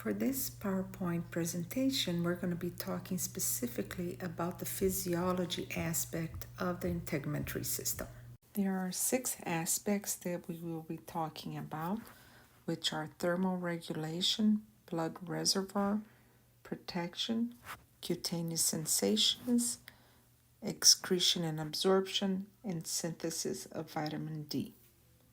For this PowerPoint presentation, we're going to be talking specifically about the physiology aspect of the integumentary system. There are 6 aspects that we will be talking about, which are thermoregulation, blood reservoir, protection, cutaneous sensations, excretion and absorption, and synthesis of vitamin D.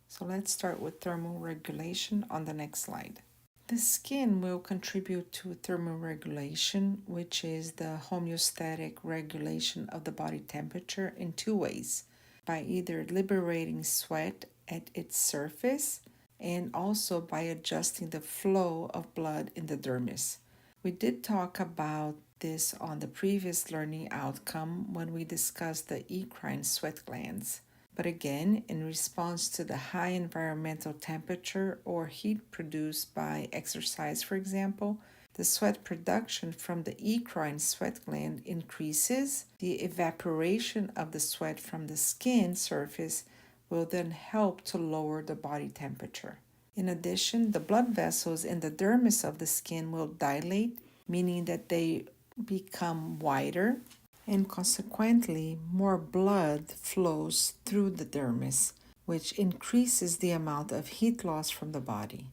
So let's start with thermoregulation on the next slide. The skin will contribute to thermoregulation, which is the homeostatic regulation of the body temperature in 2 ways, by either liberating sweat at its surface and also by adjusting the flow of blood in the dermis. We did talk about this on the previous learning outcome when we discussed the eccrine sweat glands. But again, in response to the high environmental temperature or heat produced by exercise, for example, the sweat production from the eccrine sweat gland increases. The evaporation of the sweat from the skin surface will then help to lower the body temperature. In addition, the blood vessels in the dermis of the skin will dilate, meaning that they become wider, and consequently more blood flows through the dermis, which increases the amount of heat loss from the body.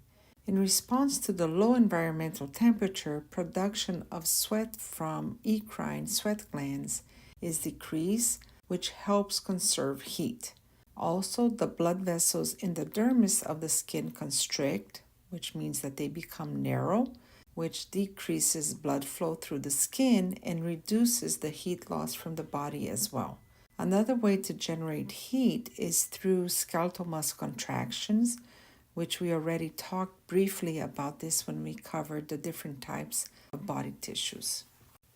In response to the low environmental temperature, production of sweat from eccrine sweat glands is decreased, which helps conserve heat. Also, the blood vessels in the dermis of the skin constrict, which means that they become narrow, which decreases blood flow through the skin and reduces the heat loss from the body as well. Another way to generate heat is through skeletal muscle contractions, which we already talked briefly about this when we covered the different types of body tissues.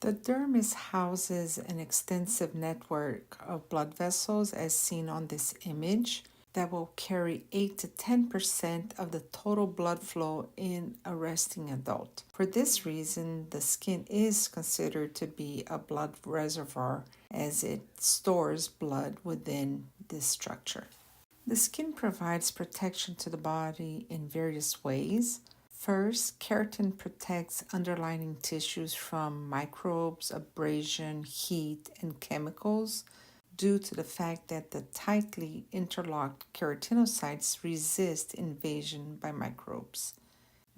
The dermis houses an extensive network of blood vessels as seen on this image that will carry 8 to 10% of the total blood flow in a resting adult. For this reason, the skin is considered to be a blood reservoir as it stores blood within this structure. The skin provides protection to the body in various ways. First, keratin protects underlying tissues from microbes, abrasion, heat, and chemicals, due to the fact that the tightly interlocked keratinocytes resist invasion by microbes.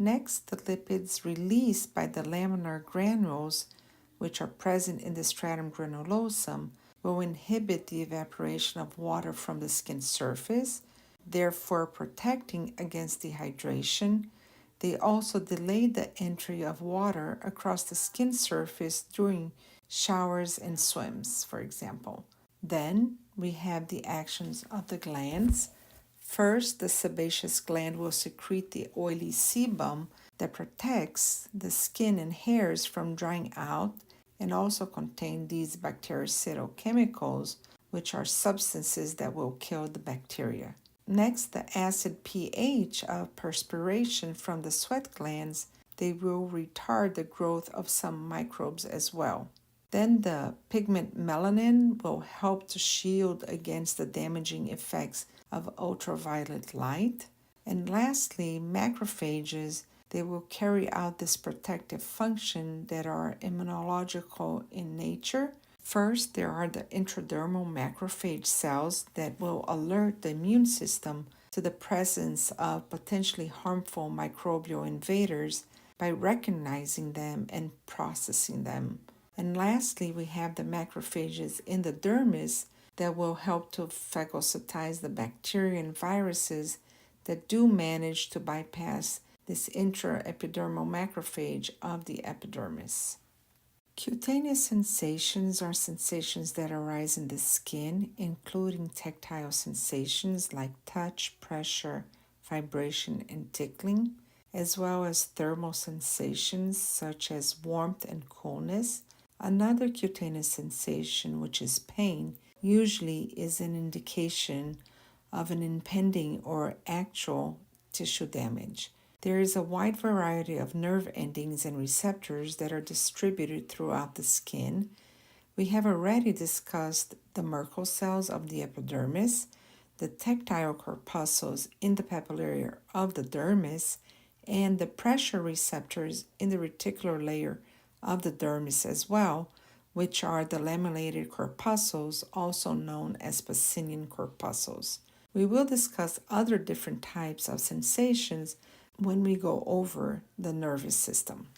Next, the lipids released by the laminar granules, which are present in the stratum granulosum, will inhibit the evaporation of water from the skin surface, therefore protecting against dehydration. They also delay the entry of water across the skin surface during showers and swims, for example. Then we have the actions of the glands. First, the sebaceous gland will secrete the oily sebum that protects the skin and hairs from drying out and also contain these bactericidal chemicals, which are substances that will kill the bacteria. Next, the acid pH of perspiration from the sweat glands, they will retard the growth of some microbes as well. Then the pigment melanin will help to shield against the damaging effects of ultraviolet light. And lastly, macrophages, they will carry out this protective function that are immunological in nature. First, there are the intradermal macrophage cells that will alert the immune system to the presence of potentially harmful microbial invaders by recognizing them and processing them. And lastly, we have the macrophages in the dermis that will help to phagocytize the bacteria and viruses that do manage to bypass this intraepidermal macrophage of the epidermis. Cutaneous sensations are sensations that arise in the skin, including tactile sensations like touch, pressure, vibration, and tickling, as well as thermal sensations such as warmth and coolness. Another cutaneous sensation, which is pain, usually is an indication of an impending or actual tissue damage. There is a wide variety of nerve endings and receptors that are distributed throughout the skin. We have already discussed the Merkel cells of the epidermis, the tactile corpuscles in the papillary of the dermis, and the pressure receptors in the reticular layer of the dermis as well, which are the lamellated corpuscles, also known as Pacinian corpuscles. We will discuss other different types of sensations when we go over the nervous system.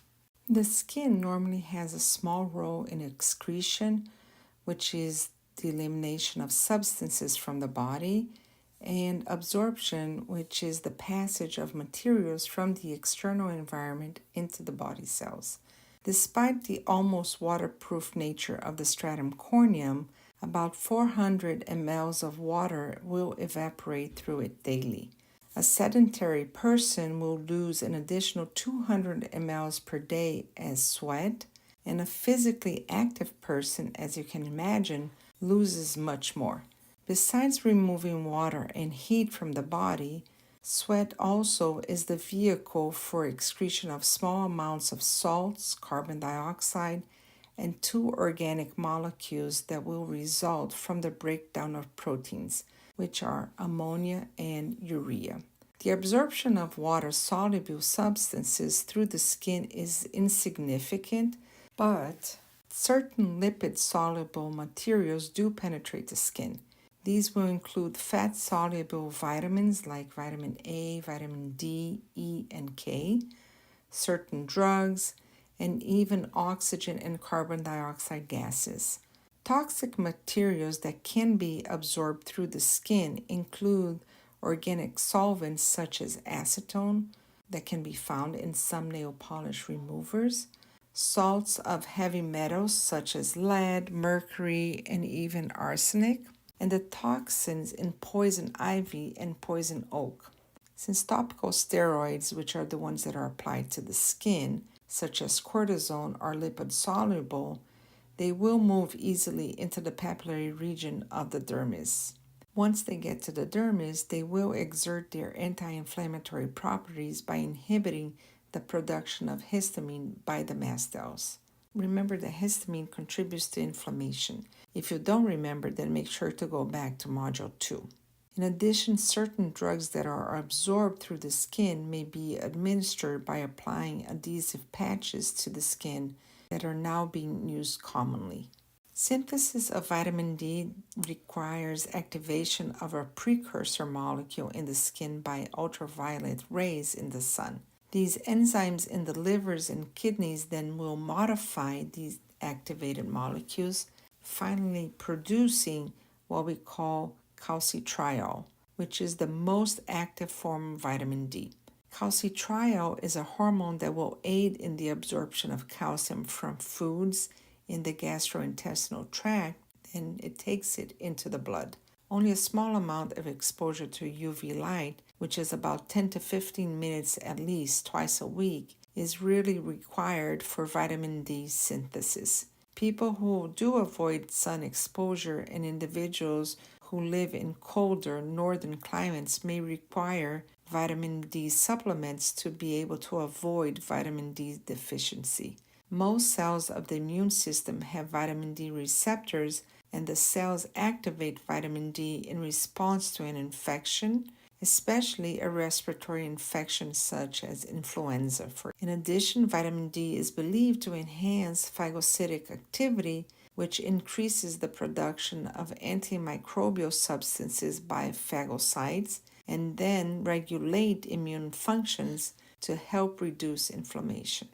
The skin normally has a small role in excretion, which is the elimination of substances from the body, and absorption, which is the passage of materials from the external environment into the body cells. Despite the almost waterproof nature of the stratum corneum, about 400 mLs of water will evaporate through it daily. A sedentary person will lose an additional 200 mLs per day as sweat, and a physically active person, as you can imagine, loses much more. Besides removing water and heat from the body, sweat also is the vehicle for excretion of small amounts of salts, carbon dioxide, and two organic molecules that will result from the breakdown of proteins, which are ammonia and urea. The absorption of water-soluble substances through the skin is insignificant, but certain lipid-soluble materials do penetrate the skin. These will include fat-soluble vitamins like vitamin A, vitamin D, E, and K, certain drugs, and even oxygen and carbon dioxide gases. Toxic materials that can be absorbed through the skin include organic solvents such as acetone that can be found in some nail polish removers, salts of heavy metals such as lead, mercury, and even arsenic, and the toxins in poison ivy and poison oak. Since topical steroids, which are the ones that are applied to the skin, such as cortisone, are lipid soluble, they will move easily into the papillary region of the dermis. Once they get to the dermis, they will exert their anti-inflammatory properties by inhibiting the production of histamine by the mast cells. Remember that histamine contributes to inflammation. If you don't remember, then make sure to go back to Module 2. In addition, certain drugs that are absorbed through the skin may be administered by applying adhesive patches to the skin that are now being used commonly. Synthesis of vitamin D requires activation of a precursor molecule in the skin by ultraviolet rays in the sun. These enzymes in the livers and kidneys then will modify these activated molecules, finally producing what we call calcitriol, which is the most active form of vitamin D. Calcitriol is a hormone that will aid in the absorption of calcium from foods in the gastrointestinal tract, and it takes it into the blood. Only a small amount of exposure to UV light, which is about 10 to 15 minutes at least twice a week, is really required for vitamin D synthesis. People who do avoid sun exposure and individuals who live in colder northern climates may require vitamin D supplements to be able to avoid vitamin D deficiency. Most cells of the immune system have vitamin D receptors, and the cells activate vitamin D in response to an infection, especially a respiratory infection such as influenza. In addition, vitamin D is believed to enhance phagocytic activity, which increases the production of antimicrobial substances by phagocytes and then regulate immune functions to help reduce inflammation.